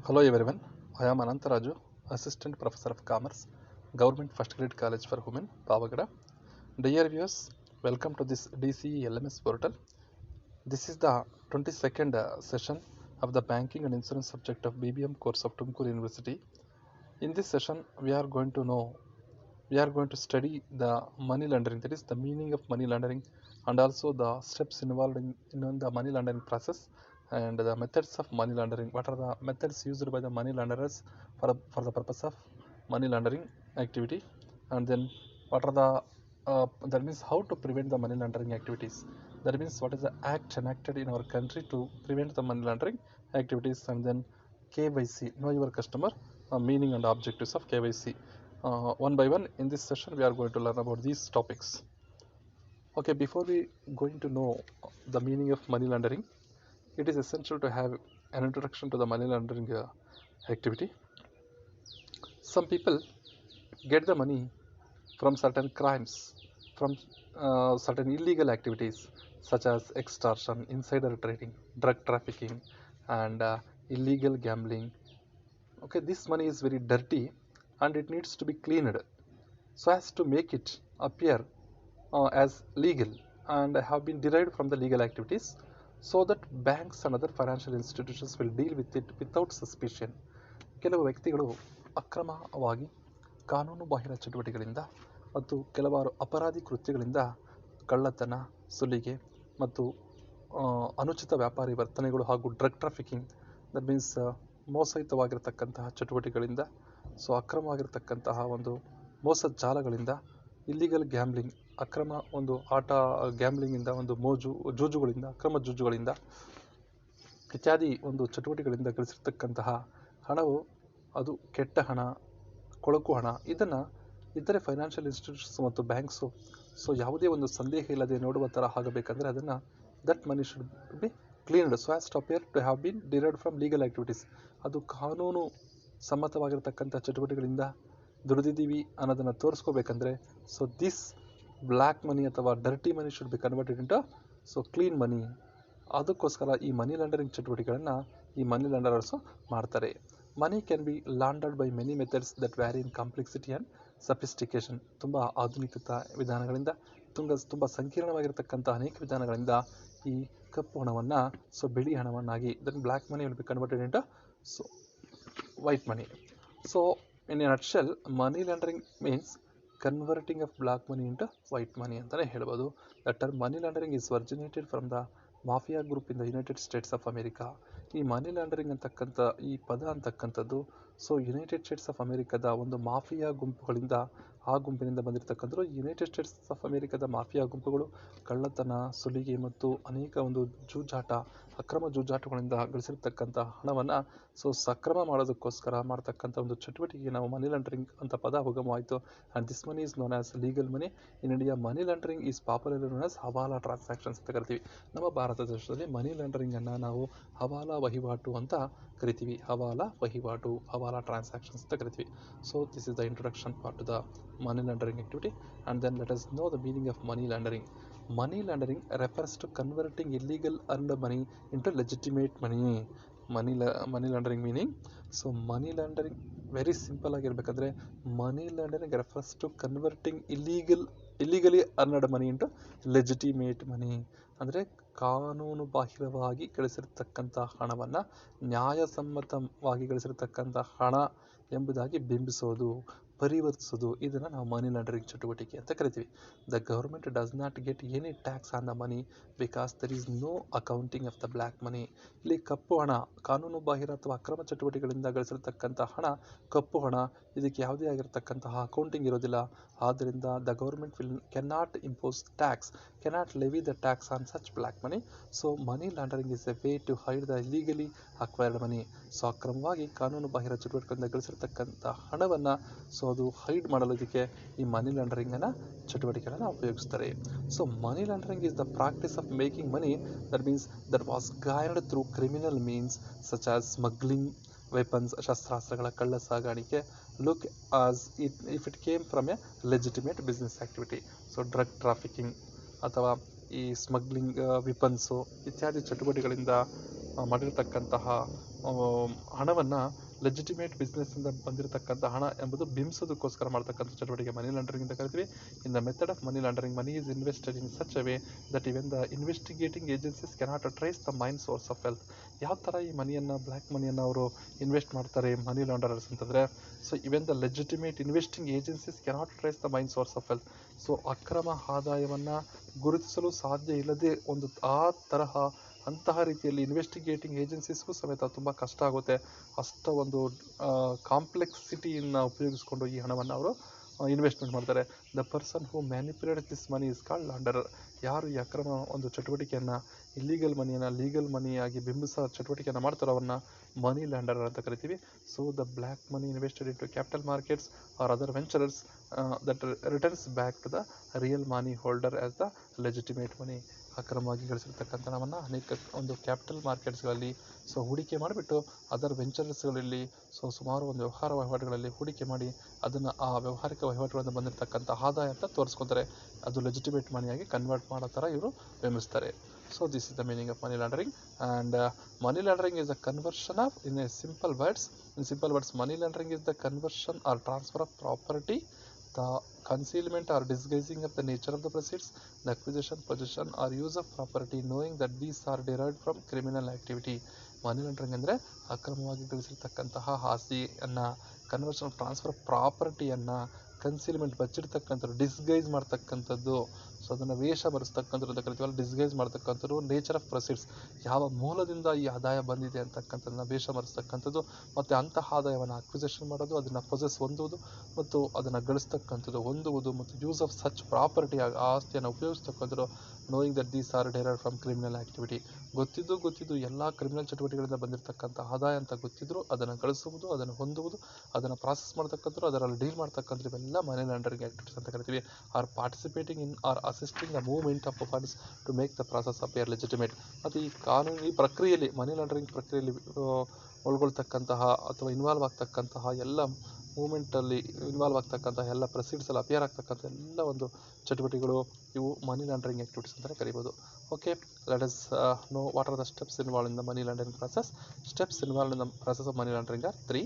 Hello everyone, I am Anantaraju, Assistant Professor of Commerce, Government First Grade College for Women, Pavagada. Dear viewers, welcome to this DCE LMS portal. This is the 22nd session of the Banking and Insurance subject of BBM course of Tumkur University. In this session, we are going to study the money laundering, that is the meaning of money laundering and also the steps involved in the money laundering process and the methods of money laundering. What are the methods used by the money launderers for the purpose of money laundering activity, and then what are the that means how to prevent the money laundering activities. That means what is the act enacted in our country to prevent the money laundering activities, and then KYC, know your customer, meaning and objectives of KYC. One by one in this session we are going to learn about these topics. Okay, before we going to know the meaning of money laundering, it is essential to have an introduction to the money laundering activity. Some people get the money from certain crimes, from certain illegal activities such as extortion, insider trading, drug trafficking, and illegal gambling. Okay, this money is very dirty and it needs to be cleaned so as to make it appear as legal and have been derived from the legal activities, so that banks and other financial institutions will deal with it without suspicion. ಕೆಲವು ವ್ಯಕ್ತಿಗಳು ಅಕ್ರಮವಾಗಿ ಕಾನೂನು ಬಾಹಿರ ಚಟುವಟಿಕೆಗಳಿಂದ ಮತ್ತು ಕೆಲವಾರು ಅಪರಾಧಿ ಕೃತ್ಯಗಳಿಂದ ಕಳ್ಳತನ, ಸುಲಿಗೆ ಮತ್ತು ಅನುಚಿತ ವ್ಯಾಪಾರಿ ವರ್ತನೆಗಳು ಹಾಗೂ ಡ್ರಗ್ ಟ್ರಾಫಿಕಿಂಗ್, ದಟ್ ಮೀನ್ಸ್ ಮೋಸಯುತವಾಗಿರತಕ್ಕಂತಹ ಚಟುವಟಿಕೆಗಳಿಂದ, ಸೊ ಅಕ್ರಮವಾಗಿರತಕ್ಕಂತಹ ಒಂದು ಮೋಸ ಜಾಲಗಳಿಂದ, ಇಲ್ಲಿಗಲ್ ಗ್ಯಾಮ್ಲಿಂಗ್, ಅಕ್ರಮ ಒಂದು ಆಟ ಗ್ಯಾಮ್ಲಿಂಗಿಂದ, ಒಂದು ಜೂಜುಗಳಿಂದ, ಅಕ್ರಮ ಜೂಜುಗಳಿಂದ ಇತ್ಯಾದಿ ಒಂದು ಚಟುವಟಿಕೆಗಳಿಂದ ಗಳಿಸಿರ್ತಕ್ಕಂತಹ ಹಣವು ಅದು ಕೆಟ್ಟ ಹಣ, ಕೊಳಕು ಹಣ, ಇದನ್ನು ಇತರೆ ಫೈನಾನ್ಷಿಯಲ್ ಇನ್ಸ್ಟಿಟ್ಯೂಷನ್ಸ್ ಮತ್ತು ಬ್ಯಾಂಕ್ಸು ಸೊ ಯಾವುದೇ ಒಂದು ಸಂದೇಹ ಇಲ್ಲದೆ ನೋಡುವ ಥರ ಆಗಬೇಕಂದ್ರೆ ಅದನ್ನು that money should be cleaned so as to appear to have been derived from legal activities. ಅದು ಕಾನೂನು ಸಮ್ಮತವಾಗಿರತಕ್ಕಂಥ ಚಟುವಟಿಕೆಗಳಿಂದ ದುಡಿದಿದ್ದೀವಿ ಅನ್ನೋದನ್ನು ತೋರಿಸ್ಕೋಬೇಕಂದ್ರೆ ಸೊ ದಿಸ್ ಬ್ಲ್ಯಾಕ್ ಮನಿ ಅಥವಾ dirty money should be converted into so clean money. ಅದಕ್ಕೋಸ್ಕರ ಈ ಮನಿ ಲಾಂಡರಿಂಗ್ ಚಟುವಟಿಕೆಗಳನ್ನು ಈ ಮನಿ ಲಾಂಡರರ್ಸು ಮಾಡ್ತಾರೆ. Money can be laundered by many methods that vary in complexity and sophistication. ತುಂಬ ಆಧುನಿಕತ ವಿಧಾನಗಳಿಂದ, ತುಂಬ ಸಂಕೀರ್ಣವಾಗಿರ್ತಕ್ಕಂಥ ಅನೇಕ ವಿಧಾನಗಳಿಂದ ಈ ಕಪ್ಪು ಹಣವನ್ನು ಸೊ ಬಿಳಿ ಹಣವನ್ನಾಗಿ then black money will be converted into so white money. So in a nutshell, money laundering means converting of black money into white money ಅಂತಲೇ ಹೇಳ್ಬೋದು. The term money laundering is originated from the mafia group in the United States of America. ಈ money laundering ಅಂತಕ್ಕಂಥ ಈ ಪದ ಅಂತಕ್ಕಂಥದ್ದು so United States of ಅಮೆರಿಕದ ಒಂದು mafia ಗುಂಪುಗಳಿಂದ, ಆ ಗುಂಪಿನಿಂದ ಬಂದಿರತಕ್ಕಂಥದ್ದು. ಯುನೈಟೆಡ್ ಸ್ಟೇಟ್ಸ್ ಆಫ್ ಅಮೆರಿಕದ ಮಾಫಿಯಾ ಗುಂಪುಗಳು ಕಳ್ಳತನ, ಸುಲಿಗೆ ಮತ್ತು ಅನೇಕ ಒಂದು ಜೂಜಾಟ, ಅಕ್ರಮ ಜೂಜಾಟಗಳಿಂದ ಗಳಿಸಿರ್ತಕ್ಕಂಥ ಹಣವನ್ನು ಸೊ ಸಕ್ರಮ ಮಾಡೋದಕ್ಕೋಸ್ಕರ ಮಾಡ್ತಕ್ಕಂಥ ಒಂದು ಚಟುವಟಿಕೆಗೆ ನಾವು ಮನಿ ಲಾಂಡರಿಂಗ್ ಅಂತ ಪದ ಉಗಮವಾಯಿತು. And this money is known as legal money in India. Money laundering is popularly known as hawala transactions ಅಂತ ಕರಿತೀವಿ. ನಮ್ಮ ಭಾರತ ದೇಶದಲ್ಲಿ ಮನಿ ಲಾಂಡರಿಂಗನ್ನು ನಾವು ಹವಾಲಾ ವಹಿವಾಟು ಅಂತ ಕರಿತೀವಿ. ಹವಾಲಾ ವಹಿವಾಟು, ಹವಾಲಾ ಟ್ರಾನ್ಸಾಕ್ಷನ್ಸ್ ಅಂತ ಕರಿತೀವಿ. So this is the introduction part two the money laundering activity, and then let us know the meaning of money laundering. Money laundering refers to converting illegal earned money into legitimate money. Money laundering meaning, so money laundering very simple ಆಗಿರಬೇಕಂದ್ರೆ money laundering refers to converting illegally earned money into legitimate money. ಅಂದರೆ ಕಾನೂನು ಬಾಹಿರವಾಗಿ ಗಳಿಸಿರ್ತಕ್ಕಂಥ ಹಣವನ್ನು ನ್ಯಾಯಸಮ್ಮತವಾಗಿ ಗಳಿಸಿರ್ತಕ್ಕಂಥ ಹಣ ಎಂಬುದಾಗಿ ಬಿಂಬಿಸೋದು, ಪರಿವರ್ತಿಸೋದು, ಇದನ್ನು ನಾವು ಮನಿ laundering ಚಟುವಟಿಕೆ ಅಂತ ಕರಿತೀವಿ. The government does not get any tax on the money because there is no accounting of the black money. ಇಲ್ಲಿ ಕಪ್ಪು ಹಣ, ಕಾನೂನು ಬಾಹಿರ ಅಥವಾ ಅಕ್ರಮ ಚಟುವಟಿಕೆಗಳಿಂದ ಗಳಿಸಿರ್ತಕ್ಕಂಥ ಹಣ ಕಪ್ಪು ಹಣ, ಇದಕ್ಕೆ ಯಾವುದೇ ಆಗಿರತಕ್ಕಂತಹ ಅಕೌಂಟಿಂಗ್ ಇರೋದಿಲ್ಲ. ಆದ್ದರಿಂದ the government can not impose tax, cannot levy the tax on such black money. So money laundering is a way to hide the illegally acquired money. So ಅಕ್ರಮವಾಗಿ ಕಾನೂನು ಬಾಹಿರ ಚಟುವಟಿಕೆಗಳಿಂದ ಗಳಿಸಿರ್ತಕ್ಕಂಥ ಹಣವನ್ನು ಸೊ ಅದು ಹೈಡ್ ಮಾಡಲು ಇದಕ್ಕೆ ಈ ಮನಿ ಲಾಂಡರಿಂಗನ್ನು ಚಟುವಟಿಕೆಗಳನ್ನು ಉಪಯೋಗಿಸ್ತಾರೆ. So money laundering is the practice of making money that means that was gained through criminal means such as smuggling weapons, ಶಸ್ತ್ರಾಸ್ತ್ರಗಳ ಕಳ್ಳ ಸಾಗಾಣಿಕೆ, look as if it came from A legitimate business activity. So drug trafficking ಅಥವಾ ಈ smuggling weapons ಇತ್ಯಾದಿ ಚಟುವಟಿಕೆಗಳಿಂದ ಮಾಡಿರ್ತಕ್ಕಂತಹ ಹಣವನ್ನು legitimate ಬಿಸ್ನೆಸ್ಸಿಂದ ಬಂದಿರತಕ್ಕಂಥ ಹಣ ಎಂಬುದು ಬಿಂಬಿಸೋದಕ್ಕೋಸ್ಕರ ಮಾಡ್ತಕ್ಕಂಥ ಚಟುವಟಿಕೆ ಮನಿ ಲಾಂಡ್ರಿಂಗ್ ಅಂತ ಕರಿತೀವಿ. In the method of money laundering, money is invested in such a way that even the investigating agencies cannot trace the main source of wealth. ಯಾವ ಥರ ಈ ಮನಿಯನ್ನು, ಬ್ಲ್ಯಾಕ್ ಮನಿಯನ್ನು ಅವರು ಇನ್ವೆಸ್ಟ್ ಮಾಡ್ತಾರೆ ಮನಿ ಲಾಂಡರರ್ಸ್ ಅಂತಂದರೆ, so even the legitimate investing agencies cannot trace the main source of wealth. So ಅಕ್ರಮ ಆದಾಯವನ್ನು ಗುರುತಿಸಲು ಸಾಧ್ಯ ಇಲ್ಲದೆ ಅಂತಹ ರೀತಿಯಲ್ಲಿ ಇನ್ವೆಸ್ಟಿಗೇಟಿಂಗ್ ಏಜೆನ್ಸೀಸ್ಗೂ ಸಮೇತ ತುಂಬ ಕಷ್ಟ ಆಗುತ್ತೆ. ಅಷ್ಟು ಒಂದು ಕಾಂಪ್ಲೆಕ್ಸಿಟಿಯನ್ನು ಉಪಯೋಗಿಸ್ಕೊಂಡು ಈ ಹಣವನ್ನು ಅವರು ಇನ್ವೆಸ್ಟ್ಮೆಂಟ್ ಮಾಡ್ತಾರೆ. The person who manipulate this money is called launderer. ಯಾರು ಈ ಅಕ್ರಮ ಒಂದು ಚಟುವಟಿಕೆಯನ್ನು, ಇಲ್ಲೀಗಲ್ ಮನಿಯನ್ನು ಲೀಗಲ್ ಮನಿಯಾಗಿ ಬಿಂಬಿಸೋ ಚಟುವಟಿಕೆಯನ್ನು ಮಾಡ್ತಾರೋ ಅವನ್ನ ಮನಿ ಲ್ಯಾಂಡರರ್ ಅಂತ ಕರಿತೀವಿ. So the black money invested in to capital markets or other venturers that returns back to the real money holder as the legitimate money. ಅಕ್ರಮವಾಗಿ ಗಳಿಸಿರ್ತಕ್ಕಂಥ ಹಣವನ್ನು ಅನೇಕ ಒಂದು ಕ್ಯಾಪಿಟಲ್ ಮಾರ್ಕೆಟ್ಸ್ಗಳಲ್ಲಿ ಹೂಡಿಕೆ ಮಾಡಿಬಿಟ್ಟು ಅದರ್ ವೆಂಚರ್ಸ್ಗಳಲ್ಲಿ ಸುಮಾರು ಒಂದು ವಹಿವಾಟುಗಳಲ್ಲಿ ಹೂಡಿಕೆ ಮಾಡಿ ಅದನ್ನು ಆ ವ್ಯವಹಾರಿಕ ವಹಿವಾಟುಗಳಿಂದ ಬಂದಿರತಕ್ಕಂಥ ಆದಾಯ ಅಂತ ತೋರಿಸ್ಕೊತಾರೆ. ಅದು ಲೆಜಿಟಿಮೇಟ್ ಮನಿಯಾಗಿ ಕನ್ವರ್ಟ್ ಮಾಡೋ ಥರ ಇವರು ಬೆಂಬಲಿಸ್ತಾರೆ. So this is the meaning of money laundering, and money laundering is a conversion of, in simple words, money laundering is the conversion or transfer of property, the concealment or disguising of the nature of the proceeds, the acquisition, possession or use of property knowing that these are derived from criminal activity. Money laundering ಅಂದರೆ ಅಕ್ರಮವಾಗಿ ಗಳಿಸಿರ್ತಕ್ಕಂತಹ ಆಸ್ತಿಯನ್ನು, conversion, transfer ಪ್ರಾಪರ್ಟಿಯನ್ನು, concealment, ಬಚ್ಚಿಡ್ತಕ್ಕಂಥದ್ದು, disguise ಮಾಡ್ತಕ್ಕಂಥದ್ದು, ಅದನ್ನು ವೇಷ ಬರೆಸ್ತಕ್ಕಂಥದ್ದು ಅಂತ ಕರಿತೀವಲ್ಲ, disguise ಮಾಡ್ತಕ್ಕಂಥದ್ದು, nature of proceeds, ಯಾವ ಮೂಲದಿಂದ ಈ ಆದಾಯ ಬಂದಿದೆ ಅಂತಕ್ಕಂಥದ್ದನ್ನ ವೇಷ ಬರೆಸ್ತಕ್ಕಂಥದ್ದು, ಮತ್ತು ಅಂತಹ ಆದಾಯವನ್ನು ಅಕ್ವಿಸಿಷನ್ ಮಾಡೋದು, ಅದನ್ನು ಪೊಸೆಸ್ ಹೊಂದುವುದು ಮತ್ತು ಅದನ್ನು ಗಳಿಸ್ತಕ್ಕಂಥದ್ದು, ಹೊಂದುವುದು ಮತ್ತು ಯೂಸ್ ಆಫ್ ಸಚ್ ಪ್ರಾಪರ್ಟಿ, ಆ ಆಸ್ತಿಯನ್ನು ಉಪಯೋಗಿಸ್ತಕ್ಕಂಥದ್ದು, knowing that these are derived from criminal activity. ಗೊತ್ತಿದ್ದು ಎಲ್ಲ ಕ್ರಿಮಿನಲ್ ಚಟುವಟಿಕೆಗಳಿಂದ ಬಂದಿರತಕ್ಕಂಥ ಆದಾಯ ಅಂತ ಗೊತ್ತಿದ್ರು ಅದನ್ನು ಗಳಿಸುವುದು, ಅದನ್ನು ಹೊಂದುವುದು, ಅದನ್ನು ಪ್ರಾಸೆಸ್ ಮಾಡ್ತಕ್ಕಂಥದ್ದು, ಅದರಲ್ಲಿ ಡೀಲ್ ಮಾಡ್ತಕ್ಕಂಥ ಇವೆಲ್ಲ ಮನಿ ಲಾಂಡರಿಂಗ್ ಆಕ್ಟಿವಿಟೀಸ್ ಅಂತ ಕರಿತೀವಿ. Or participating in or assisting the movement of funds to make the process appear legitimate. ಮತ್ತು ಈ ಕಾನೂನಿ ಪ್ರಕ್ರಿಯೆಯಲ್ಲಿ, ಮನಿ ಲಾಂಡರಿಂಗ್ ಪ್ರಕ್ರಿಯೆಯಲ್ಲಿ ಒಳಗೊಳ್ತಕ್ಕಂತಹ ಅಥವಾ ಇನ್ವಾಲ್ವ್ ಆಗ್ತಕ್ಕಂತಹ ಎಲ್ಲ ಮೂವ್ಮೆಂಟಲ್ಲಿ ಇನ್ವಾಲ್ವ್ ಆಗ್ತಕ್ಕಂತಹ ಎಲ್ಲ ಪ್ರೊಸೀಡ್ಸಲ್ಲಿ ಅಪಿಯರ್ ಆಗ್ತಕ್ಕಂಥ ಎಲ್ಲ ಒಂದು ಚಟುವಟಿಕೆಗಳು ಇವು ಮನಿ ಲಾಂಡರಿಂಗ್ ಆಕ್ಟಿವಿಟೀಸ್ ಅಂತಲೇ ಕರಿಬೋದು. Okay, let us know what are the steps involved in the money laundering process. Steps involved in the process of money laundering are three.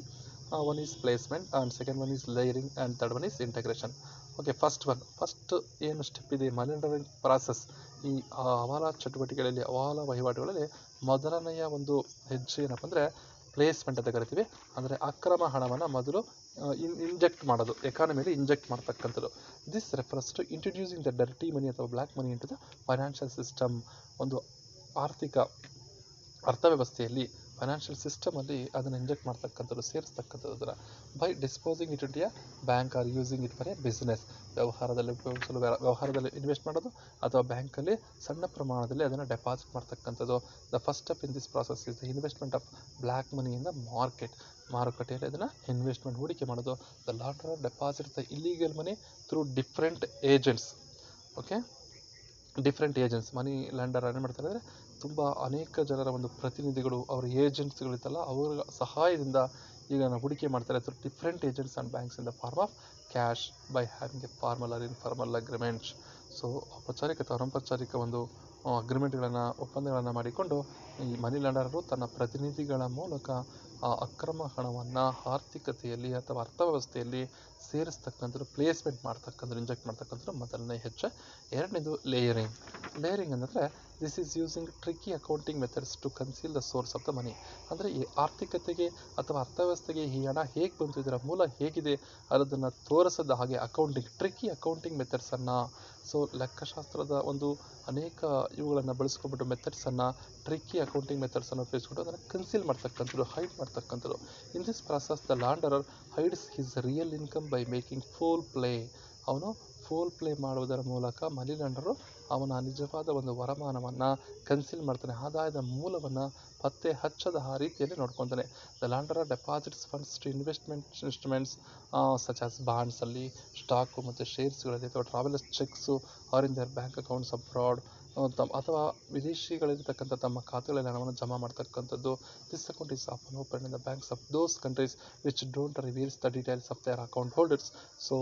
One is placement, and second one is layering, and third one is integration. Okay, first ಏನು step ಇದೆ ಮನಿ laundering process, ಈ ಹವಾಲಾ ಚಟುವಟಿಕೆಗಳಲ್ಲಿ, ಹವಾಲಾ ವಹಿವಾಟುಗಳಲ್ಲಿ ಮೊದಲನೆಯ ಒಂದು ಹೆಜ್ಜೆ ಏನಪ್ಪ ಅಂದರೆ ಪ್ಲೇಸ್ಮೆಂಟ್ ಅಂತ ಕರಿತೀವಿ. ಅಂದರೆ ಅಕ್ರಮ ಹಣವನ್ನು ಮೊದಲು ಇಂಜೆಕ್ಟ್ ಮಾಡೋದು, ಎಕಾನಮಿಯಲ್ಲಿ ಇಂಜೆಕ್ಟ್ ಮಾಡ್ತಕ್ಕಂಥದ್ದು. This refers to introducing the dirty money ಅಥವಾ black money into the financial system. ಒಂದು ಆರ್ಥಿಕ ಅರ್ಥವ್ಯವಸ್ಥೆಯಲ್ಲಿ, ಫೈನಾನ್ಷಿಯಲ್ ಸಿಸ್ಟಮಲ್ಲಿ ಅದನ್ನು ಇಂಜೆಕ್ಟ್ ಮಾಡ್ತಕ್ಕಂಥದ್ದು, ಸೇರಿಸ್ತಕ್ಕಂಥದ್ದು. ಅದನ್ನು by disposing it into a bank or using it for a business. ವ್ಯವಹಾರದಲ್ಲಿ ಇನ್ವೆಸ್ಟ್ ಮಾಡೋದು ಅಥವಾ ಬ್ಯಾಂಕಲ್ಲಿ ಸಣ್ಣ ಪ್ರಮಾಣದಲ್ಲಿ ಅದನ್ನು ಡೆಪಾಸಿಟ್ ಮಾಡ್ತಕ್ಕಂಥದ್ದು. The first step in this process is the investment of black money in the ಮಾರುಕಟ್ಟೆಯಲ್ಲಿ ಅದನ್ನು ಇನ್ವೆಸ್ಟ್ಮೆಂಟ್, ಹೂಡಿಕೆ ಮಾಡೋದು. The launderer deposit the illegal money through different agents. Okay, different agents. Money launder ಏನು ಮಾಡ್ತಾರೆ ಅಂದರೆ ತುಂಬ ಅನೇಕ ಜನರ ಒಂದು ಪ್ರತಿನಿಧಿಗಳು, ಅವರ ಏಜೆಂಟ್ಸ್ಗಳಿತ್ತಲ್ಲ, ಅವರ ಸಹಾಯದಿಂದ ಈಗ ನಾವು ಹೂಡಿಕೆ ಮಾಡ್ತಾರೆ through different agents and banks in the form of cash by having a formal or informal agreements. So ಔಪಚಾರಿಕ ಅಥವಾ ಅನೌಪಚಾರಿಕ ಒಂದು ಅಗ್ರಿಮೆಂಟ್ಗಳನ್ನು, ಒಪ್ಪಂದಗಳನ್ನು ಮಾಡಿಕೊಂಡು ಈ ಮನಿ ಲ್ಯಾಂಡರರು ತನ್ನ ಪ್ರತಿನಿಧಿಗಳ ಮೂಲಕ ಆ ಅಕ್ರಮ ಹಣವನ್ನು ಆರ್ಥಿಕತೆಯಲ್ಲಿ ಅಥವಾ ಅರ್ಥವ್ಯವಸ್ಥೆಯಲ್ಲಿ ಸೇರಿಸ್ತಕ್ಕಂಥದ್ದು, ಪ್ಲೇಸ್ಮೆಂಟ್ ಮಾಡ್ತಕ್ಕಂಥದ್ದು, ಇಂಜೆಕ್ಟ್ ಮಾಡ್ತಕ್ಕಂಥದ್ದು ಮೊದಲನೇ ಹೆಜ್ಜೆ. ಎರಡನೇದು ಲೇಯರಿಂಗ್. ಲೇಯರಿಂಗ್ ಅಂದರೆ this is using tricky accounting methods to conceal the source of the money. ಅಂದರೆ ಈ ಆರ್ಥಿಕತೆಗೆ ಅಥವಾ ಅರ್ಥವ್ಯವಸ್ಥೆಗೆ ಈ ಹಣ ಹೇಗೆ ಬಂತು, ಇದರ ಮೂಲ ಹೇಗಿದೆ ಅದನ್ನು ತೋರಿಸದ ಹಾಗೆ ಟ್ರಿಕ್ಕಿ ಅಕೌಂಟಿಂಗ್ ಮೆಥಡ್ಸನ್ನು, ಲೆಕ್ಕಶಾಸ್ತ್ರದ ಒಂದು ಅನೇಕ ಇವುಗಳನ್ನು ಬಳಸ್ಕೊಂಡ್ಬಿಟ್ಟು ಮೆಥಡ್ಸನ್ನು, ಟ್ರಿಕ್ಕಿ ಅಕೌಂಟಿಂಗ್ ಮೆಥಡ್ಸನ್ನು ಉಪಯೋಗಿಸ್ಕೊಂಡು ಅದನ್ನು ಕನ್ಸೀಲ್ ಮಾಡ್ತಕ್ಕಂಥದ್ದು, ಹೈಡ್ ಮಾಡ್ತಕ್ಕಂಥದ್ದು. In this process the launderer hides his real income by making foul play. ಅವನು ಫೋಲ್ ಪ್ಲೇ ಮಾಡುವುದರ ಮೂಲಕ ಮನಿ ಲಾಂಡರರು ಅವನ ನಿಜವಾದ ಒಂದು ವರಮಾನವನ್ನು ಕನ್ಸೀಲ್ ಮಾಡ್ತಾನೆ, ಆದಾಯದ ಮೂಲವನ್ನು ಪತ್ತೆ ಹಚ್ಚದ ಆ ರೀತಿಯಲ್ಲಿ ನೋಡ್ಕೊತಾನೆ. The launderer deposits funds to investments such as ಬಾಂಡ್ಸಲ್ಲಿ, ಸ್ಟಾಕು ಮತ್ತು ಶೇರ್ಸ್ಗಳಲ್ಲಿ, ಅಥವಾ travellers cheques or in their bank accounts abroad, ಅಥವಾ ವಿದೇಶಿಗಳಿರ್ತಕ್ಕಂಥ ತಮ್ಮ ಖಾತೆಗಳಲ್ಲಿ ಹಣವನ್ನು ಜಮಾ ಮಾಡ್ತಕ್ಕಂಥದ್ದು. This account is often open in the banks of those countries which don't reveals the details of their account holders. So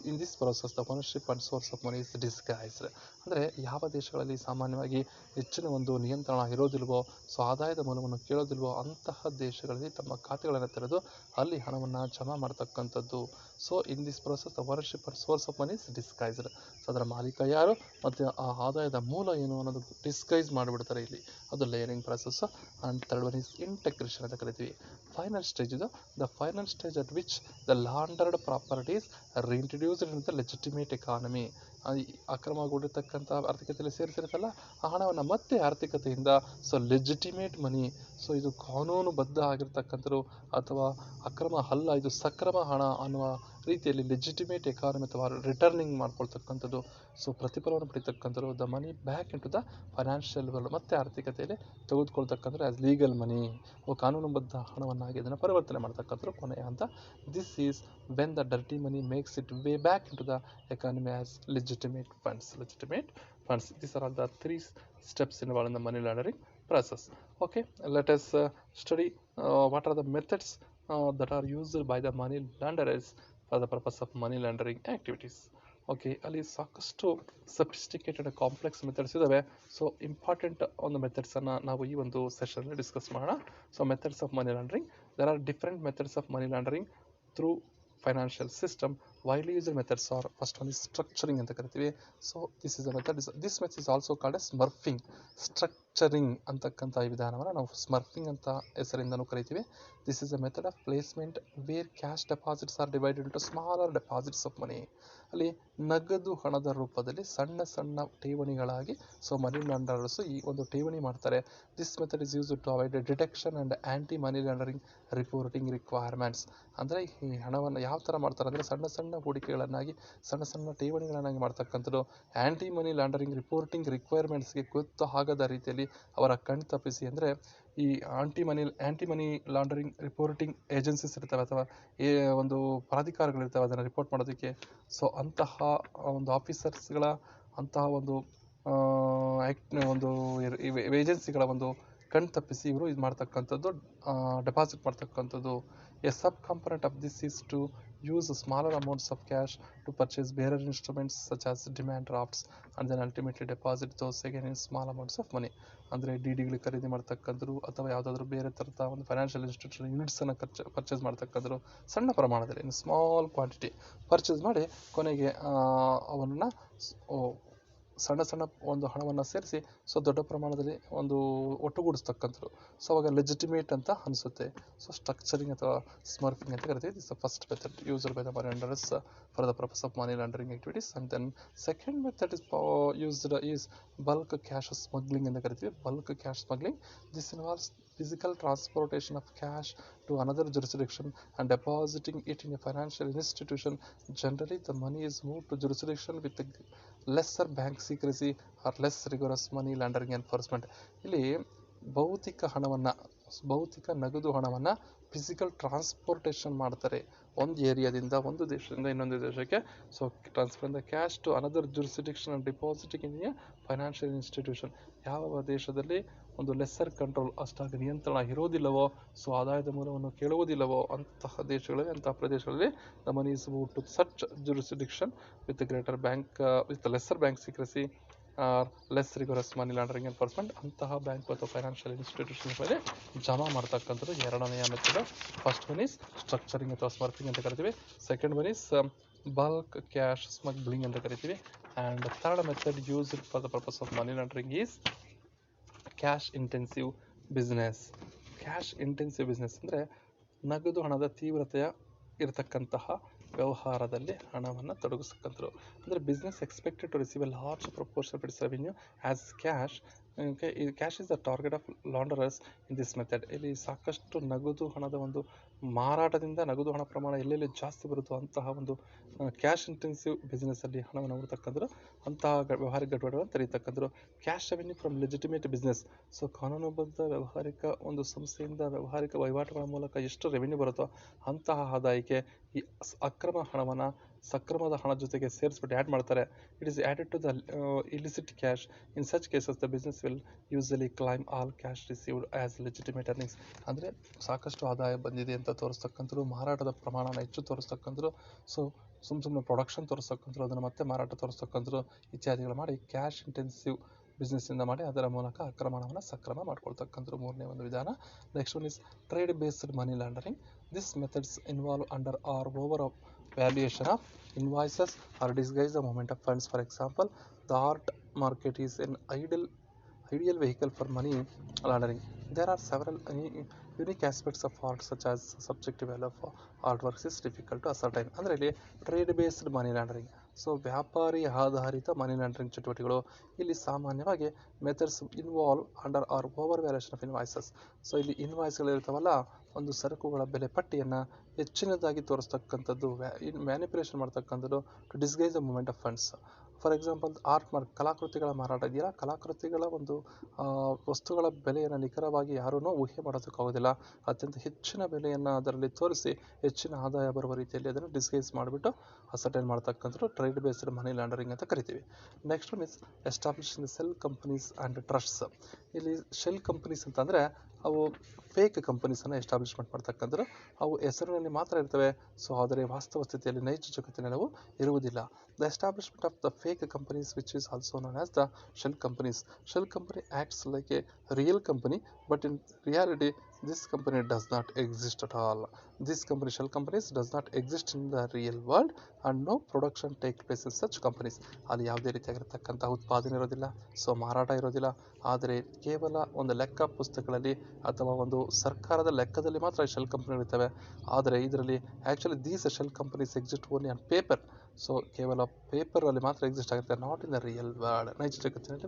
in this process the ownership and source of money is disguised. ಅಂದರೆ ಯಾವ ದೇಶಗಳಲ್ಲಿ ಸಾಮಾನ್ಯವಾಗಿ ಹೆಚ್ಚಿನ ಒಂದು ನಿಯಂತ್ರಣ ಇರೋದಿಲ್ವೋ, so ಆದಾಯದ ಮೂಲವನ್ನು ಕೇಳೋದಿಲ್ವೋ ಅಂತಹ ದೇಶಗಳಲ್ಲಿ ತಮ್ಮ ಖಾತೆಗಳನ್ನು ತೆರೆದು ಅಲ್ಲಿ ಹಣವನ್ನು ಜಮಾ ಮಾಡ್ತಕ್ಕಂಥದ್ದು. So in this process the ownership and source of money is disguised. So ಅದರ ಮಾಲೀಕ ಯಾರು ಮತ್ತು ಆ ಆದಾಯದ ಮೂಲ ಏನು ಅನ್ನೋದು ಡಿಸ್ಗೈಸ್ ಮಾಡಿಬಿಡ್ತಾರೆ ಇಲ್ಲಿ, ಅದು layering process. And third one is integration ಅಂತ ಕರಿತೀವಿ. ಫೈನಲ್ ಸ್ಟೇಜ್ ಇದು, the final stage at which the laundered properties reintroduced in the legitimate economy. ಅಕ್ರಮಗೊಂಡಿರ್ತಕ್ಕಂಥ ಆರ್ಥಿಕತೆಯಲ್ಲಿ ಸೇರಿಸಿರುತ್ತಲ್ಲ ಆ ಹಣವನ್ನು ಮತ್ತೆ ಆರ್ಥಿಕತೆಯಿಂದ ಸೊ ಲೆಜಿಟಿಮೇಟ್ ಮನಿ, ಸೊ ಇದು ಕಾನೂನುಬದ್ಧ ಆಗಿರ್ತಕ್ಕಂಥದ್ದು ಅಥವಾ ಅಕ್ರಮ ಅಲ್ಲ, ಇದು ಸಕ್ರಮ ಹಣ ಅನ್ನುವ ರೀತಿಯಲ್ಲಿ ಲೆಜಿಟಿಮೇಟ್ ಎಕಾನಮಿ ಅಥವಾ ರಿಟರ್ನಿಂಗ್ ಮಾಡ್ಕೊಳ್ತಕ್ಕಂಥದ್ದು, ಸೊ ಪ್ರತಿಫಲವನ್ನು ಪಡಿತಕ್ಕಂಥದ್ದು. The money back in to the financial world, ಮತ್ತೆ ಆರ್ಥಿಕತೆಯಲ್ಲಿ ತೆಗೆದುಕೊಳ್ತಕ್ಕಂಥದ್ದು ಆಸ್ ಲೀಗಲ್ ಮನಿ, ಕಾನೂನುಬದ್ಧ ಹಣವನ್ನಾಗಿ ಇದನ್ನು ಪರಿವರ್ತನೆ ಮಾಡ್ತಕ್ಕಂಥದ್ದು ಕೊನೆಯ ಹಂತ. This is when the dirty money makes it way back in to the economy as legitimate funds. These are all the three steps involved in the money laundering process. Okay, let us study what are the methods that are used by the money launderers for the purpose of money laundering activities. Okay, ಅಲ್ಲಿ ಸಾಕಷ್ಟು sophisticated complex methods ಇದ್ದಾವೆ. So important ಒಂದು ಮೆಥಡ್ಸನ್ನು ನಾವು ಈ ಒಂದು ಸೆಷನಲ್ಲಿ discuss ಮಾಡೋಣ. So methods of money laundering, there are different methods of money laundering through financial system. Widely used methods are, first one is structuring ಅಂತ ಕರಿತೀವಿ. So this is a method, this method is also called a smurfing. Structuring ಅಂತಕ್ಕಂಥ ಈ ವಿಧಾನವನ್ನು ನಾವು smurfing ಅಂತ ಹೆಸರಿಂದನೂ ಕರಿತೀವಿ. This is a method of placement where cash deposits are divided into smaller deposits of money. ಅಲ್ಲಿ ನಗದು ಹಣದ ರೂಪದಲ್ಲಿ ಸಣ್ಣ ಸಣ್ಣ ಠೇವಣಿಗಳಾಗಿ ಸೊ ಮನಿ ಲಾಂಡರರ್ಸ್ ಈ ಒಂದು ಠೇವಣಿ ಮಾಡ್ತಾರೆ. This method is use to avoid detection and anti money laundering reporting requirements. ಅಂದರೆ ಈ ಹಣವನ್ನು ಯಾವ ಥರ ಮಾಡ್ತಾರೆ ಅಂದರೆ ಸಣ್ಣ ಸಣ್ಣ ಹೂಡಿಕೆಗಳನ್ನಾಗಿ ಸಣ್ಣ ಸಣ್ಣ ಠೇವಣಿಗಳನ್ನಾಗಿ ಮಾಡ್ತಕ್ಕಂಥದ್ದು. ಆ್ಯಂಟಿ ಮನಿ ಲಾಂಡರಿಂಗ್ ರಿಪೋರ್ಟಿಂಗ್ ರಿಕ್ವೈರ್ಮೆಂಟ್ಸ್ಗೆ ಗೊತ್ತು ಆಗದ ರೀತಿಯಲ್ಲಿ ಅವರ ಕಣ್ ತಪ್ಪಿಸಿ, ಅಂದರೆ ಈ ಆಂಟಿ ಮನಿ ಲಾಂಡರಿಂಗ್ ರಿಪೋರ್ಟಿಂಗ್ ಏಜೆನ್ಸೀಸ್ ಇರ್ತವೆ ಅಥವಾ ಒಂದು ಪ್ರಾಧಿಕಾರಗಳಿರ್ತವೆ ಅದನ್ನು ರಿಪೋರ್ಟ್ ಮಾಡೋದಕ್ಕೆ. ಸೊ ಅಂತಹ ಒಂದು ಆಫೀಸರ್ಸ್ಗಳ ಅಂತಹ ಒಂದು ಏಜೆನ್ಸಿಗಳ ಒಂದು ಕಣ್ ತಪ್ಪಿಸಿ ಇವರು ಇದು ಮಾಡ್ತಕ್ಕಂಥದ್ದು, ಡೆಪಾಸಿಟ್ ಮಾಡ್ತಕ್ಕಂಥದ್ದು. A sub component of this is to use smaller amounts of cash to purchase bearer instruments such as demand drafts and then ultimately deposit those again in small amounts of money. ಅಂದರೆ ಡಿಡಿಗಳು ಖರೀದಿ ಮಾಡ್ತಕ್ಕಂಥದ್ದು ಅಥವಾ ಯಾವುದಾದ್ರೂ ಬೇರೆ ಥರದ ಒಂದು financial institution ಯೂನಿಟ್ಸನ್ನು purchase ಮಾಡ್ತಕ್ಕಂಥದ್ದು ಸಣ್ಣ ಪ್ರಮಾಣದಲ್ಲಿ ಇನ್ ಸ್ಮಾಲ್ ಕ್ವಾಂಟಿಟಿ ಪರ್ಚೇಸ್ ಮಾಡಿ ಕೊನೆಗೆ ಅವನ್ನ ಸಣ್ಣ ಸಣ್ಣ ಒಂದು ಹಣವನ್ನು ಸೇರಿಸಿ ಸೊ ದೊಡ್ಡ ಪ್ರಮಾಣದಲ್ಲಿ ಒಂದು ಒಟ್ಟುಗೂಡಿಸ್ತಕ್ಕಂಥದ್ದು. ಸೊ ಅವಾಗ ಲೆಜಿಟಿಮೇಟ್ ಅಂತ ಅನಿಸುತ್ತೆ. ಸೊ ಸ್ಟ್ರಕ್ಚರಿಂಗ್ ಅಥವಾ ಸ್ಮರ್ಫಿಂಗ್ ಅಂತ ಕರಿತೀವಿ. This the first method used by the money launderers for the purpose of money laundering activities. And then second method is used is bulk cash smuggling ಅಂತ ಕರಿತೀವಿ. Bulk cash smuggling, this involves physical transportation of cash to another jurisdiction and depositing it in a financial institution. Generally, the money is moved to jurisdiction with a lesser bank secrecy or less rigorous money laundering enforcement. ಇಲ್ಲಿ ಭೌತಿಕ ನಗದು ಹಣವನ್ನು physical transportation ಮಾಡ್ತಾರೆ ಒಂದು ಏರಿಯಾದಿಂದ ಒಂದು ದೇಶದಿಂದ ಇನ್ನೊಂದು ದೇಶಕ್ಕೆ. So transfer the cash to another jurisdiction and depositing in a financial institution. ಯಾವ ದೇಶದಲ್ಲಿ ಒಂದು ಲೆಸ್ಸರ್ ಕಂಟ್ರೋಲ್ ಅಷ್ಟಾಗಿ ನಿಯಂತ್ರಣ ಇರೋದಿಲ್ಲವೋ, ಸೊ ಆದಾಯದ ಮೂಲವನ್ನು ಕೇಳುವುದಿಲ್ಲವೋ ಅಂತಹ ದೇಶಗಳಲ್ಲಿ ಅಂತಹ ಪ್ರದೇಶಗಳಲ್ಲಿ the money is moved to such jurisdiction with greater bank with lesser bank secrecy or less rigorous money laundering enforcement. ಅಂತಹ ಬ್ಯಾಂಕ್ ಅಥವಾ ಫೈನಾನ್ಷಿಯಲ್ ಇನ್ಸ್ಟಿಟ್ಯೂಷನ್ ಮೇಲೆ ಜಮಾ ಮಾಡ್ತಕ್ಕಂಥದ್ದು ಎರಡನೆಯ method. First one is structuring ಅಥವಾ ಸ್ಮರ್ಫಿಂಗ್ ಅಂತ ಕರಿತೀವಿ. Second one is bulk cash smuggling ಅಂತ ಕರಿತೀವಿ. And third method used for the purpose of money laundering is cash intensive business. Cash intensive business ಅಂದರೆ ನಗದು ಹಣದ ತೀವ್ರತೆಯ ಇರತಕ್ಕಂತಹ ವ್ಯವಹಾರದಲ್ಲಿ ಹಣವನ್ನು ತೊಡಗಿಸ್ತಕ್ಕಂಥದ್ದು. ಅಂದರೆ business expected to receive a large proportion of its revenue as cash. Cash is the target of launderers in this method. ಇಲ್ಲಿ ಸಾಕಷ್ಟು ನಗದು ಹಣದ ಒಂದು ಮಾರಾಟದಿಂದ ನಗದು ಹಣ ಪ್ರಮಾಣ ಎಲ್ಲೆಲ್ಲಿ ಜಾಸ್ತಿ ಬರುತ್ತೋ ಅಂತಹ ಒಂದು ಕ್ಯಾಶ್ ಇಂಟೆನ್ಸಿವ್ ಬಿಸ್ನೆಸ್ಸಲ್ಲಿ ಹಣವನ್ನು ಹುಡ್ತಕ್ಕಂಥದ್ದು, ಅಂತಹ ವ್ಯವಹಾರಿಕ ಘಟಕಗಳನ್ನು ತೆರೀತಕ್ಕಂಥದ್ದು. Cash revenue from legitimate business. So ಕಾನೂನುಬದ್ಧ ವ್ಯವಹಾರಿಕ ಒಂದು ಸಂಸ್ಥೆಯಿಂದ ವ್ಯವಹಾರಿಕ ವಹಿವಾಟುಗಳ ಮೂಲಕ ಎಷ್ಟು ರೆವಿನ್ಯೂ ಬರುತ್ತೋ ಅಂತಹ ಆದಾಯಕ್ಕೆ ಈ ಅಕ್ರಮ ಹಣವನ್ನು ಸಕ್ರಮದ ಹಣ ಜೊತೆಗೆ ಸೇರಿಸ್ಬಿಟ್ಟು ಆ್ಯಡ್ ಮಾಡ್ತಾರೆ. It is added to the illicit cash. In such cases the business will usually claim all cash received as legitimate earnings. ಅಂದರೆ ಸಾಕಷ್ಟು ಆದಾಯ ಬಂದಿದೆ ಅಂತ ತೋರಿಸ್ತಕ್ಕಂಥದ್ದು, ಮಾರಾಟದ ಪ್ರಮಾಣನ ಹೆಚ್ಚು ತೋರಿಸ್ತಕ್ಕಂಥದ್ದು, ಸೊ ಸುಮ್ಮನೆ ಪ್ರೊಡಕ್ಷನ್ ತೋರಿಸ್ತಕ್ಕಂಥದ್ದು, ಅದನ್ನು ಮತ್ತೆ ಮಾರಾಟ ತೋರಿಸ್ತಕ್ಕಂಥದ್ದು ಇತ್ಯಾದಿಗಳು ಮಾಡಿ ಕ್ಯಾಶ್ ಇಂಟೆನ್ಸಿವ್ ಬಿಸ್ನೆಸ್ಸಿಂದ ಮಾಡಿ ಅದರ ಮೂಲಕ ಅಕ್ರಮಣವನ್ನು ಸಕ್ರಮ ಮಾಡ್ಕೊಳ್ತಕ್ಕಂಥದ್ದು ಮೂರನೇ ಒಂದು ವಿಧಾನ. Next one is trade based money laundering. This methods involve under or over valuation of invoices or disguise the movement of funds. For example, the art market is an ideal vehicle for money laundering. There are several unique aspects of art such as subjective value of artworks is difficult to ascertain. ಅಂದರೆ ಇಲ್ಲಿ trade based money laundering, so ವ್ಯಾಪಾರಿ ಆಧಾರಿತ money laundering ಚಟುವಟಿಕೆಗಳು. ಇಲ್ಲಿ ಸಾಮಾನ್ಯವಾಗಿ methods involve under or over valuation of invoices. So ಇಲ್ಲಿ ಇನ್ವಾಯ್ಸ್ಗಳಿರ್ತಾವಲ್ಲ, ಒಂದು ಸರಕುಗಳ ಬೆಲೆ ಪಟ್ಟಿಯನ್ನು ಹೆಚ್ಚಿನದಾಗಿ ತೋರಿಸ್ತಕ್ಕಂಥದ್ದು, ಮ್ಯಾನಿಪುಲೇಷನ್ ಮಾಡ್ತಕ್ಕಂಥದ್ದು, to disguise the movement of funds. For example art mark, ಕಲಾಕೃತಿಗಳ ಮಾರಾಟ ಇದೆಯಲ್ಲ, ಕಲಾಕೃತಿಗಳ ಒಂದು ವಸ್ತುಗಳ ಬೆಲೆಯನ್ನು ನಿಖರವಾಗಿ ಯಾರೂ ಊಹೆ ಮಾಡೋದಕ್ಕಾಗೋದಿಲ್ಲ. ಅತ್ಯಂತ ಹೆಚ್ಚಿನ ಬೆಲೆಯನ್ನು ಅದರಲ್ಲಿ ತೋರಿಸಿ ಹೆಚ್ಚಿನ ಆದಾಯ ಬರುವ ರೀತಿಯಲ್ಲಿ ಅದನ್ನು ಡಿಸ್ಗೈಸ್ ಮಾಡಿಬಿಟ್ಟು ಅಸರ್ಟೈನ್ ಮಾಡ್ತಕ್ಕಂಥದ್ದು ಟ್ರೇಡ್ ಬೇಸ್ಡ್ ಮನಿ ಲಾಂಡರಿಂಗ್ ಅಂತ ಕರಿತೀವಿ. Next one is establishing cell companies and ಟ್ರಸ್ಟ್ಸ್. ಇಲ್ಲಿ ಶೆಲ್ ಕಂಪನೀಸ್ ಅಂತಂದರೆ ಅವು ಫೇಕ್ ಕಂಪನೀಸನ್ನು ಎಸ್ಟಾಬ್ಲಿಷ್ಮೆಂಟ್ ಮಾಡ್ತಕ್ಕಂಥದ್ದು. ಅವು ಹೆಸರಿನಲ್ಲಿ ಮಾತ್ರ ಇರ್ತವೆ, ಸೊ ಆದರೆ ವಾಸ್ತವ ಸ್ಥಿತಿಯಲ್ಲಿ ನೈಜ ಜಗತ್ತಿನಲ್ಲಿ ಅವು ಇರುವುದಿಲ್ಲ. The establishment of the fake companies which is also known as the shell companies. Shell company acts like A real company, but in reality this company does not exist at all. This company, shell companies, does not exist in the real world and no production takes place in such companies. ಅಲ್ಲಿ ಯಾವುದೇ ರೀತಿಯಾಗಿರ್ತಕ್ಕಂಥ ಉತ್ಪಾದನೆ ಇರೋದಿಲ್ಲ, so ಮಾರಾಟ ಇರೋದಿಲ್ಲ. ಆದರೆ ಕೇವಲ ಒಂದು ಲೆಕ್ಕ ಪುಸ್ತಕಗಳಲ್ಲಿ ಅಥವಾ ಒಂದು ಸರ್ಕಾರದ ಲೆಕ್ಕದಲ್ಲಿ ಮಾತ್ರ ಶೆಲ್ ಕಂಪನಿಗಳು ಇರ್ತವೆ. ಆದರೆ ಇದರಲ್ಲಿ actually these shell companies exist only on paper. So ಕೇವಲ ಪೇಪರಲ್ಲಿ ಮಾತ್ರ ಎಕ್ಸಿಸ್ಟ್ ಆಗುತ್ತೆ, not in the real world. ನೈಜ ಜಗತ್ತಿನಲ್ಲಿ,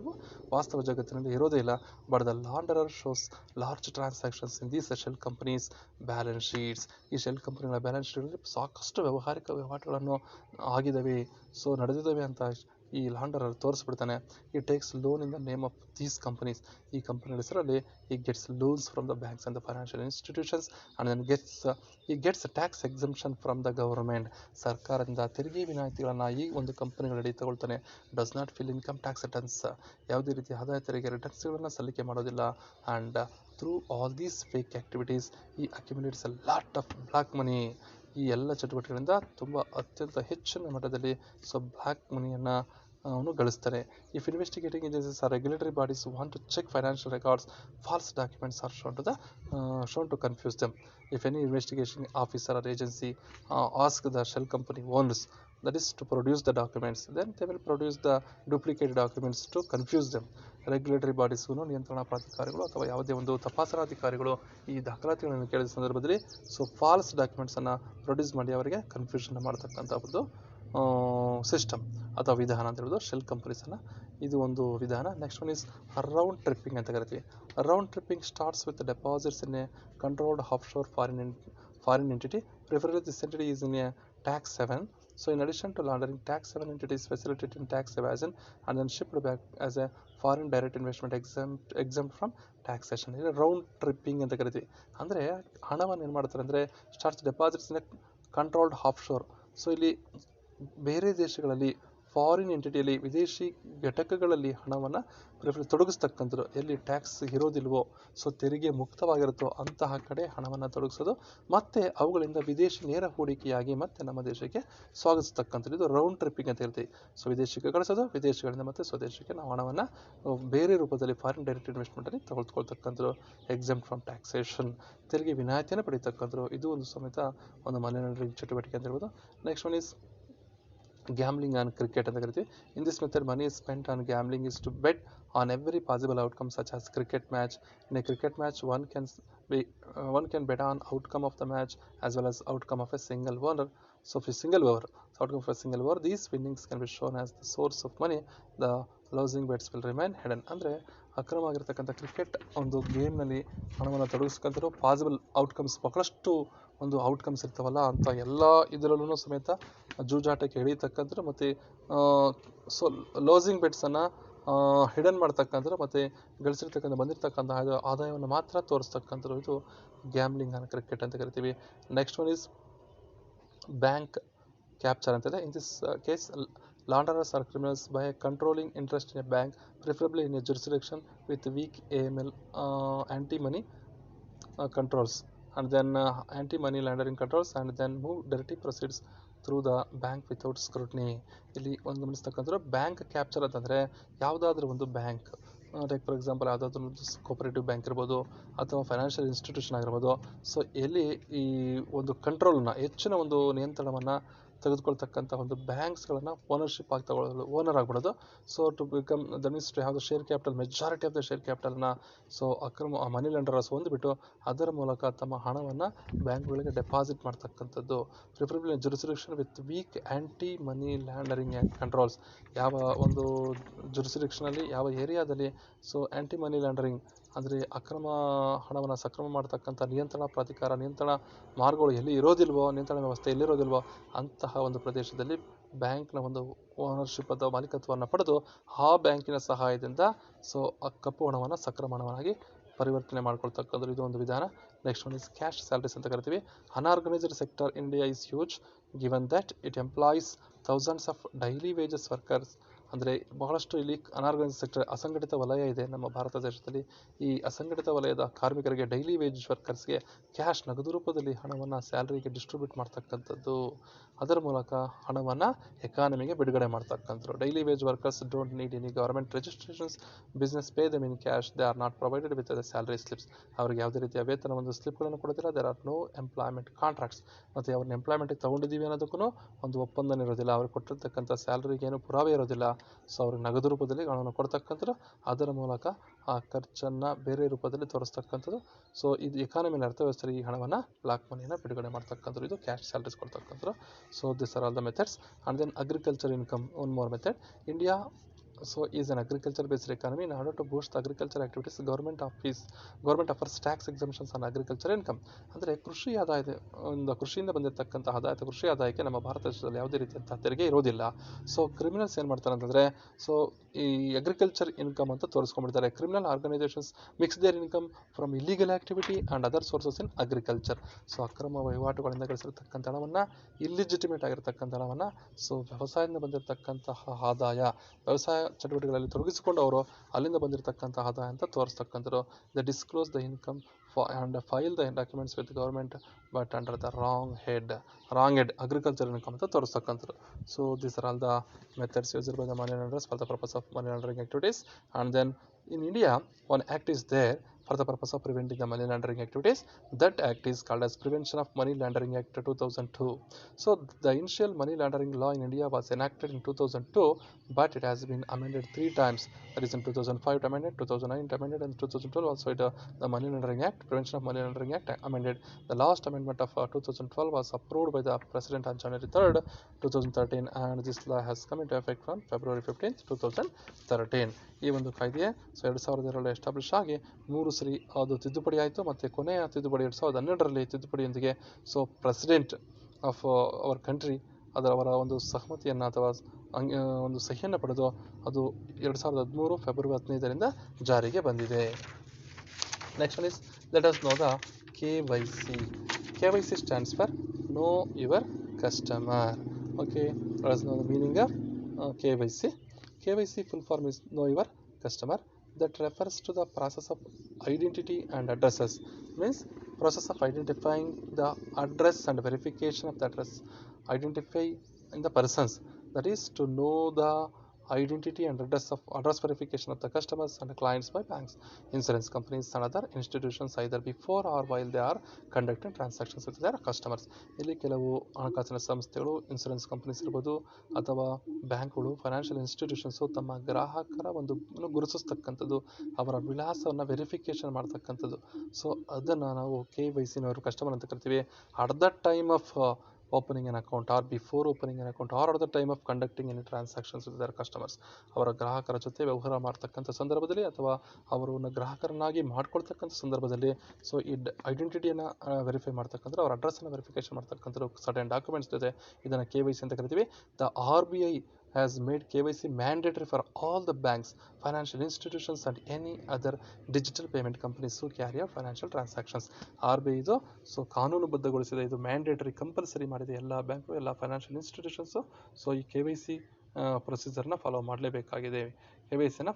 ವಾಸ್ತವ ಜಗತ್ತಿನಲ್ಲಿ ಇರೋದೇ ಇಲ್ಲ. But the launderer shows large transactions in these shell companies balance sheets. ಈ ಶೆಲ್ ಕಂಪನಿಗಳ ಬ್ಯಾಲೆನ್ಸ್ ಶೀಟ್ಗಳಲ್ಲಿ ಸಾಕಷ್ಟು ವ್ಯಾವಹಾರಿಕ ವಹಿವಾಟುಗಳನ್ನು ಆಗಿದ್ದಾವೆ, ಸೊ ನಡೆದಿದ್ದಾವೆ ಅಂತ ಈ ಲಾಂಡರರ್ ತೋರಿಸ್ಬಿಡ್ತಾನೆ. He takes loan in the name of these companies. ಈ ಕಂಪನಿಗಳ ಹೆಸರಲ್ಲಿ he gets loans from the banks and the financial institutions and then gets tax exemption from the government. ಸರ್ಕಾರದಿಂದ ತೆರಿಗೆ ವಿನಾಯಿತಿಗಳನ್ನು ಈ ಒಂದು ಕಂಪನಿಗಳಲ್ಲಿ ತಗೊಳ್ತಾನೆ. Does not file income tax returns. ಯಾವುದೇ ರೀತಿಯ ಆದಾಯ ತೆರಿಗೆ ರಿಟರ್ನ್ಸ್ಗಳನ್ನು ಸಲ್ಲಿಕೆ ಮಾಡೋದಿಲ್ಲ. And through all these fake activities he accumulates a lot of black money. ಈ ಎಲ್ಲ ಚಟುವಟಿಕೆಗಳಿಂದ ತುಂಬ ಅತ್ಯಂತ ಹೆಚ್ಚಿನ ಮಟ್ಟದಲ್ಲಿ ಬ್ಲ್ಯಾಕ್ ಮನಿಯನ್ನು ಅವನು ಗಳಿಸ್ತಾನೆ. If investigating agencies or regulatory bodies want to check financial records, false documents are shown to confuse them. If any investigation officer or agency ask the shell company owners, that is to produce the documents, then they will produce the duplicate documents to confuse them. Regulatory ಬಾಡೀಸ್ಗೂ, ನಿಯಂತ್ರಣ ಪ್ರಾಧಿಕಾರಿಗಳು ಅಥವಾ ಯಾವುದೇ ಒಂದು ತಪಾಸಣಾಧಿಕಾರಿಗಳು ಈ ದಾಖಲಾತಿಗಳನ್ನು ಕೇಳಿದ ಸಂದರ್ಭದಲ್ಲಿ ಫಾಲ್ಸ್ ಡಾಕ್ಯುಮೆಂಟ್ಸನ್ನು ಪ್ರೊಡ್ಯೂಸ್ ಮಾಡಿ ಅವರಿಗೆ ಕನ್ಫ್ಯೂಷನ್ ಮಾಡ್ತಕ್ಕಂಥ ಒಂದು ಸಿಸ್ಟಮ್ ಅಥವಾ ವಿಧಾನ ಅಂತ ಹೇಳೋದು ಶೆಲ್ ಕಂಪನೀಸನ್ನು. ಇದು ಒಂದು ವಿಧಾನ. Next one is round tripping ಅಂತ ಕರಿತೀವಿ. Round tripping starts with deposits in a controlled offshore foreign entity, preferably this entity is in a tax haven. So in addition to laundering, tax haven entities facilitate in tax evasion and then shipped back as a foreign direct investment exempt from taxation. ಇದು round tripping ಅಂತ ಕರಿತೀವಿ. ಅಂದರೆ ಹಣವನ್ನು ಏನು ಮಾಡ್ತಾರೆ ಅಂದರೆ starts deposits ಇನ್ controlled offshore. So ಇಲ್ಲಿ ಬೇರೆ ದೇಶಗಳಲ್ಲಿ ಫಾರಿನ್ ಎಂಟಿಟಿಯಲ್ಲಿ, ವಿದೇಶಿ ಘಟಕಗಳಲ್ಲಿ ಹಣವನ್ನು ತೊಡಗಿಸ್ತಕ್ಕಂಥದ್ದು, ಎಲ್ಲಿ ಟ್ಯಾಕ್ಸ್ ಇರೋದಿಲ್ವೋ, ಸೊ ತೆರಿಗೆ ಮುಕ್ತವಾಗಿರುತ್ತೋ ಅಂತಹ ಕಡೆ ಹಣವನ್ನು ತೊಡಗಿಸೋದು, ಮತ್ತು ಅವುಗಳಿಂದ ವಿದೇಶಿ ನೇರ ಹೂಡಿಕೆಯಾಗಿ ಮತ್ತೆ ನಮ್ಮ ದೇಶಕ್ಕೆ ಸ್ವಾಗತಿಸ್ತಕ್ಕಂಥದ್ದು. ಇದು ರೌಂಡ್ ಟ್ರಿಪ್ಪಿಂಗ್ ಅಂತ ಹೇಳ್ತೀವಿ. ಸೊ ವಿದೇಶಕ್ಕೆ ಕಳಿಸೋದು, ವಿದೇಶಗಳಿಂದ ಮತ್ತು ಸ್ವದೇಶಕ್ಕೆ ನಾವು ಹಣವನ್ನು ಬೇರೆ ರೂಪದಲ್ಲಿ ಫಾರಿನ್ ಡೈರೆಕ್ಟ್ ಇನ್ವೆಸ್ಟ್ಮೆಂಟಲ್ಲಿ ತೆಗೆದುಕೊಳ್ತಕ್ಕಂಥದ್ದು. ಎಕ್ಸೆಂಪ್ಟ್ ಫ್ರಮ್ ಟ್ಯಾಕ್ಸೇಷನ್, ತೆರಿಗೆ ವಿನಾಯಿತಿಯನ್ನು ಪಡೀತಕ್ಕಂಥದ್ದು. ಇದು ಒಂದು ಸಮೇತ ಒಂದು ಮನಿ ಲಾಂಡರಿಂಗ್ ಚಟುವಟಿಕೆ ಅಂತ ಹೇಳ್ಬೋದು. Next one is gambling on cricket ಅಂತ ಕರಿತೀವಿ. ಇನ್ this method money is spent on gambling is to bet on every possible outcome such as cricket match. In a cricket match one can bet on outcome of the match as well as outcome of a single over. So if a single over, outcome of a single over, these winnings can be shown as the source of money. The losing bets will remain hidden. ಅಂದರೆ ಅಕ್ರಮ ಆಗಿರ್ತಕ್ಕಂಥ cricket ಒಂದು ಗೇಮ್ನಲ್ಲಿ ಹಣವನ್ನು ತೊಡಗಿಸ್ಕೊಂಡ್ರು possible outcomes, ಬಹಳಷ್ಟು ಒಂದು outcomes ಇರ್ತಾವಲ್ಲ ಅಂತ ಎಲ್ಲ ಇದರಲ್ಲೂ ಸಮೇತ ಜೂಜಾಟಕ್ಕೆ ಎಳೀತಕ್ಕಂಥದ್ದು, ಮತ್ತು ಸೊ ಲೋಸಿಂಗ್ ಬೆಟ್ಸನ್ನು ಹಿಡನ್ ಮಾಡ್ತಕ್ಕಂಥದ್ದು, ಮತ್ತು ಬಂದಿರತಕ್ಕಂಥ ಆದಾಯವನ್ನು ಮಾತ್ರ ತೋರಿಸ್ತಕ್ಕಂಥದ್ದು. ಇದು ಗ್ಯಾಮ್ಲಿಂಗ್ ಆನ್ ಕ್ರಿಕೆಟ್ ಅಂತ ಕರಿತೀವಿ. Next one is bank capture ಅಂತಿದೆ. In this case launderers are criminals by controlling interest in a bank, preferably in a jurisdiction with weak AML anti-money controls, and then anti-money laundering controls, and then move dirty proceeds through the bank without scrutiny. ಇಲ್ಲಿ ಒಂದು ಗಮನಿಸ್ತಕ್ಕಂಥ bank capture ಅಂತಂದರೆ ಯಾವುದಾದ್ರೂ ಒಂದು bank, like for example ಯಾವುದಾದ್ರೂ ಒಂದು cooperative bank ಇರ್ಬೋದು ಅಥವಾ financial institution ಆಗಿರ್ಬೋದು. ಸೊ ಎಲ್ಲಿ ಈ ಒಂದು ಕಂಟ್ರೋಲ್ನ ಹೆಚ್ಚಿನ ಒಂದು ನಿಯಂತ್ರಣವನ್ನು ತೆಗೆದುಕೊಳ್ತಕ್ಕಂಥ ಒಂದು ಬ್ಯಾಂಕ್ಸ್ಗಳನ್ನು ಓನರ್ಶಿಪ್ ಆಗಿ ತಗೊಳ್ಳೋದು, ಓನರ್ ಆಗಿಬಿಡೋದು. So to become that means to have the share capital, majority of the share ಕ್ಯಾಪಿಟಲ್ನ ಸೊ ಮನಿ ಲೆಂಡರ್ಸ್ ಹೊಂದಿಬಿಟ್ಟು ಅದರ ಮೂಲಕ ತಮ್ಮ ಹಣವನ್ನು ಬ್ಯಾಂಕ್ಗಳಿಗೆ ಡೆಪಾಸಿಟ್ ಮಾಡ್ತಕ್ಕಂಥದ್ದು. Preferably jurisdiction with weak anti money laundering and controls. ಯಾವ ಒಂದು ಜುರಿಸ್ಡಿಕ್ಷನಲ್ಲಿ, ಯಾವ ಏರಿಯಾದಲ್ಲಿ ಸೊ ಆ್ಯಂಟಿ ಮನಿ ಲ್ಯಾಂಡರಿಂಗ್ ಅಂದರೆ ಅಕ್ರಮ ಹಣವನ್ನು ಸಕ್ರಮ ಮಾಡ್ತಕ್ಕಂಥ ನಿಯಂತ್ರಣ ಪ್ರಾಧಿಕಾರ, ನಿಯಂತ್ರಣ ಮಾರ್ಗಗಳು ಎಲ್ಲಿ ಇರೋದಿಲ್ವೋ, ನಿಯಂತ್ರಣ ವ್ಯವಸ್ಥೆ ಎಲ್ಲಿರೋದಿಲ್ವೋ ಅಂತಹ ಒಂದು ಪ್ರದೇಶದಲ್ಲಿ ಬ್ಯಾಂಕ್ನ ಒಂದು ಓನರ್ಶಿಪ್ ಅಥವಾ ಮಾಲೀಕತ್ವವನ್ನು ಪಡೆದು ಆ ಬ್ಯಾಂಕಿನ ಸಹಾಯದಿಂದ ಸೊ ಆ ಕಪ್ಪು ಹಣವನ್ನು ಸಕ್ರಮ ಹಣವನ್ನಾಗಿ ಪರಿವರ್ತನೆ ಮಾಡ್ಕೊಳ್ತಕ್ಕಂಥದ್ದು ಇದು ಒಂದು ವಿಧಾನ. Next one is cash salaries ಅಂತ ಕರಿತೀವಿ. Unorganised sector India is huge given that it employees thousands of daily wages workers. ಅಂದರೆ ಬಹಳಷ್ಟು ಇಲ್ಲಿ ಅನ್ಆರ್ಗನೈಸ್ಡ್ ಸೆಕ್ಟರ್, ಅಸಂಘಟಿತ ವಲಯ ಇದೆ ನಮ್ಮ ಭಾರತ ದೇಶದಲ್ಲಿ. ಈ ಅಸಂಘಟಿತ ವಲಯದ ಕಾರ್ಮಿಕರಿಗೆ, ಡೈಲಿ ವೇಜ್ ವರ್ಕರ್ಸ್ಗೆ ಕ್ಯಾಶ್, ನಗದು ರೂಪದಲ್ಲಿ ಹಣವನ್ನು ಸ್ಯಾಲರಿಗೆ ಡಿಸ್ಟ್ರಿಬ್ಯೂಟ್ ಮಾಡ್ತಕ್ಕಂಥದ್ದು. ಅದರ ಮೂಲಕ ಹಣವನ್ನು ಎಕಾನಮಿಗೆ ಬಿಡುಗಡೆ ಮಾಡ್ತಕ್ಕಂಥದ್ದು. Daily wage workers don't need any government registrations, business pay them in cash, they are not provided with the salary slips. ಅವ್ರಿಗೆ ಯಾವುದೇ ರೀತಿಯ ವೇತನ ಒಂದು ಸ್ಲಿಪ್ಗಳನ್ನು ಕೊಡೋದಿಲ್ಲ. There are no employment contracts. ಮತ್ತು ಅವ್ರನ್ನ ಎಂಪ್ಲಾಯ್ಮೆಂಟಿಗೆ ತೊಗೊಂಡಿದ್ದೀವಿ ಅನ್ನೋದಕ್ಕೂ ಒಂದು ಒಪ್ಪಂದನೇ ಇರೋದಿಲ್ಲ. ಅವ್ರಿಗೆ ಕೊಟ್ಟಿರ್ತಕ್ಕಂಥ ಸ್ಯಾಲರಿಗೆ ಏನು ಪುರಾವೆ ಇರೋದಿಲ್ಲ. ಸೊ ಅವ್ರಿಗೆ ನಗದು ರೂಪದಲ್ಲಿ ಹಣವನ್ನು ಕೊಡ್ತಕ್ಕಂಥದ್ದು, ಅದರ ಮೂಲಕ ಆ ಖರ್ಚನ್ನು ಬೇರೆ ರೂಪದಲ್ಲಿ ತೋರಿಸ್ತಕ್ಕಂಥದ್ದು. ಸೊ ಇದು ಎಕಾನಮಿನ ಅರ್ಥವ್ಯವಸ್ಥೆಯಲ್ಲಿ ಈ ಹಣವನ್ನು, ಬ್ಲಾಕ್ ಮನಿಯನ್ನು ಬಿಡುಗಡೆ ಮಾಡ್ತಕ್ಕಂಥದ್ದು. ಇದು ಕ್ಯಾಶ್ ಸ್ಯಾಲರೀಸ್ ಕೊಡ್ತಕ್ಕಂಥದ್ದು. So this are all the methods. And then agriculture income, one more method. India so is an agriculture based economy. In order to boost the agriculture activities, government offers tax exemptions on agriculture income. ಅಂದರೆ ಕೃಷಿ ಆದಾಯದ ಒಂದು ಕೃಷಿಯಿಂದ ಬಂದಿರತಕ್ಕಂಥ ಆದಾಯ, ಕೃಷಿ ಆದಾಯಕ್ಕೆ ನಮ್ಮ ಭಾರತ ದೇಶದಲ್ಲಿ ಯಾವುದೇ ರೀತಿಯಂಥ ತೆರಿಗೆ ಇರೋದಿಲ್ಲ. ಸೊ ಕ್ರಿಮಿನಲ್ಸ್ ಏನು ಮಾಡ್ತಾರೆ ಅಂತಂದರೆ, ಸೊ ಈ ಅಗ್ರಿಕಲ್ಚರ್ ಇನ್ಕಮ್ ಅಂತ ತೋರಿಸ್ಕೊಂಡ್ಬಿಡ್ತಾರೆ. Criminal organisations mix their income from illegal activity and other sources in agriculture. So ಅಕ್ರಮ ವಹಿವಾಟುಗಳಿಂದ ಗಳಿಸಿರ್ತಕ್ಕಂಥ ಹಣವನ್ನು, ಇಲ್ಲಿಜಿಟಿಮೇಟ್ ಆಗಿರ್ತಕ್ಕಂಥ ಹಣವನ್ನು, ಸೊ ವ್ಯವಸಾಯದಿಂದ ಬಂದಿರತಕ್ಕಂತಹ ಆದಾಯ, ವ್ಯವಸಾಯ ಚಟುವಟಿಕೆಗಳಲ್ಲಿ ತೊಡಗಿಸಿಕೊಂಡು ಅವರು ಅಲ್ಲಿಂದ ಬಂದಿರತಕ್ಕಂಥ ಆದಾಯ ಅಂತ ತೋರಿಸ್ತಕ್ಕಂಥದ್ದು. The disclose the income and file the documents with government but under the wrong head agriculture income ಅಂತ ತೋರಿಸ್ತಕ್ಕಂಥದ್ದು. So these are all the methods used by the money launders for the purpose of money laundering activities. And then in India one act is there for the purpose of preventing the money laundering activities. That act is called as Prevention of Money Laundering Act 2002. So the initial money laundering law in India was enacted in 2002, but it has been amended 3 times. That is in 2005 amended, 2009 amended, and 2012 also the Money Laundering Act, Prevention of Money Laundering Act amended. The last amendment of 2012 was approved by the President on January 3rd, 2013, and this law has come into effect from February 15th, 2013. ಈ ಒಂದು ಕಾಯ್ದೆ 2002 establish ಆಗಿ 3 ಸರಿ ಅದು ತಿದ್ದುಪಡಿ ಆಯಿತು. ಮತ್ತು ಕೊನೆಯ ತಿದ್ದುಪಡಿ 2012ರಲ್ಲಿ ತಿದ್ದುಪಡಿಯೊಂದಿಗೆ ಸೊ ಪ್ರೆಸಿಡೆಂಟ್ ಆಫ್ ಅವರ್ ಕಂಟ್ರಿ ಅವರ ಒಂದು ಸಹಮತಿಯನ್ನು ಅಥವಾ ಒಂದು ಸಹಿಯನ್ನು ಪಡೆದು ಅದು 2013 ಫೆಬ್ರವರಿ 15ರಿಂದ ಜಾರಿಗೆ ಬಂದಿದೆ. Next one is let us know the KYC. KYC stands for know your customer. Okay, let us know the meaning of KYC. KYC full form is know your customer. That refers to the process of identity and addresses. Means process of identifying the address and verification of the address. Identifying the persons. That is to know the identity and address verification of the customers and clients by banks, insurance companies and other institutions either before or while they are conducting transactions with their customers. ಇಲ್ಲಿ ಕೆಲವು ಹಣಕಾಸಿನ ಸಂಸ್ಥೆಗಳು, insurance companies ಇರ್ಬೋದು ಅಥವಾ ಬ್ಯಾಂಕ್ಗಳು, financial institutions ತಮ್ಮ ಗ್ರಾಹಕರ ಒಂದು ಗುರುತಿಸ್ತಕ್ಕಂಥದ್ದು, ಅವರ ವಿಳಾಸವನ್ನು ವೆರಿಫಿಕೇಷನ್ ಮಾಡ್ತಕ್ಕಂಥದ್ದು. ಸೊ ಅದನ್ನು ನಾವು KYC ನವರು ಕಸ್ಟಮರ್ ಅಂತ ಕರಿತೀವಿ. At the time of opening an account or before opening an account or at the time of conducting any transactions with their customers. ಅವರ ಗ್ರಾಹಕರ ಜೊತೆ ವ್ಯವಹಾರ ಮಾಡ್ತಕ್ಕಂಥ ಸಂದರ್ಭದಲ್ಲಿ ಅಥವಾ ಅವರನ್ನು ಗ್ರಾಹಕರನ್ನಾಗಿ ಮಾಡ್ಕೊಳ್ತಕ್ಕಂಥ ಸಂದರ್ಭದಲ್ಲಿ ಸೊ ಈ ಐಡೆಂಟಿಟಿಯನ್ನು ವೆರಿಫೈ ಮಾಡ್ತಕ್ಕಂಥ, ಅವರ ಅಡ್ರೆಸ್ಸನ್ನು ವೆರಿಫಿಕೇಷನ್ ಮಾಡ್ತಕ್ಕಂಥ ಸರ್ಟೆನ್ ಡಾಕ್ಯುಮೆಂಟ್ಸ್ ಜೊತೆ ಇದನ್ನು KYC ಅಂತ ಕರಿತೀವಿ. The RBI has made KYC mandatory for all the banks, financial institutions, and any other digital payment companies who carry out financial transactions. RBI ಇದು ಸೊ ಕಾನೂನುಬದ್ಧಗೊಳಿಸಿದೆ, ಇದು ಮ್ಯಾಂಡೇಟರಿ ಕಂಪಲ್ಸರಿ ಮಾಡಿದೆ ಎಲ್ಲ bank ಎಲ್ಲ financial institutions. So ಈ KYC ಪ್ರೊಸೀಜರ್ನ follow ಮಾಡಲೇಬೇಕಾಗಿದೆ. KYCನ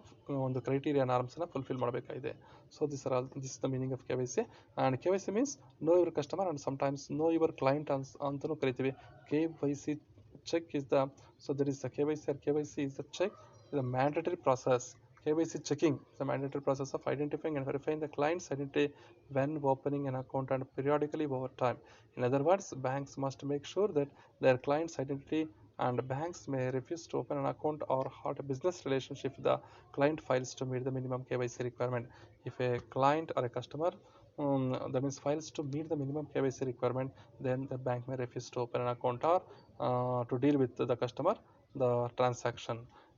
ಒಂದು criteria ನಾರ್ಮ್ಸ್ನ fulfil ಮಾಡಬೇಕಾಗಿದೆ. So this is the meaning of KYC. And KYC means know your customer and sometimes know your client ಅಂತಲೂ ಕರಿತೀವಿ. KYC check is the, so there is the KYC, or KYC is the check, the mandatory process. KYC checking, the mandatory process of identifying and verifying the client's identity when opening an account and periodically over time. In other words, banks must make sure that their client's identity, and banks may refuse to open an account or halt a business relationship if the client fails to meet the minimum KYC requirement. If a client or a customer that means fails to meet the minimum KYC requirement, then the bank may refuse to open an account or to deal with the customer the transaction.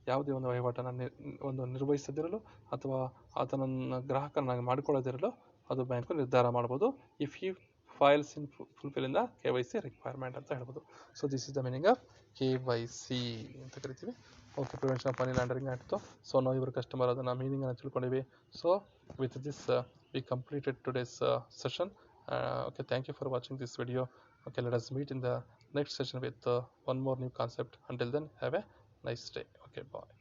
ಯಾವುದೇ ಒಂದು ವಹಿವಾಟನ್ನು ಒಂದು ನಿರ್ವಹಿಸದಿರಲು ಅಥವಾ ಆತನನ್ನು ಗ್ರಾಹಕರನ್ನಾಗಿ ಮಾಡಿಕೊಳ್ಳದಿರಲು ಅದು bank ನಿರ್ಧಾರ ಮಾಡ್ಬೋದು, if he fails in fulfil the KYC requirement ಅಂತ ಹೇಳ್ಬೋದು. So this is the meaning of KYC ಅಂತ ಕರಿತೀವಿ. Okay, prevention of money laundering ಆಯಿತು. ಸೊ ನಾವು ಇವ್ರ ಕಸ್ಟಮರ್ ಅದನ್ನು ಮೀನಿಂಗನ್ನು ತಿಳ್ಕೊಂಡಿವಿ. So with this we completed today's session. Okay, thank you for watching this video. Okay, let us meet in the next session with one more new concept. Until then, have a nice day. Okay, bye.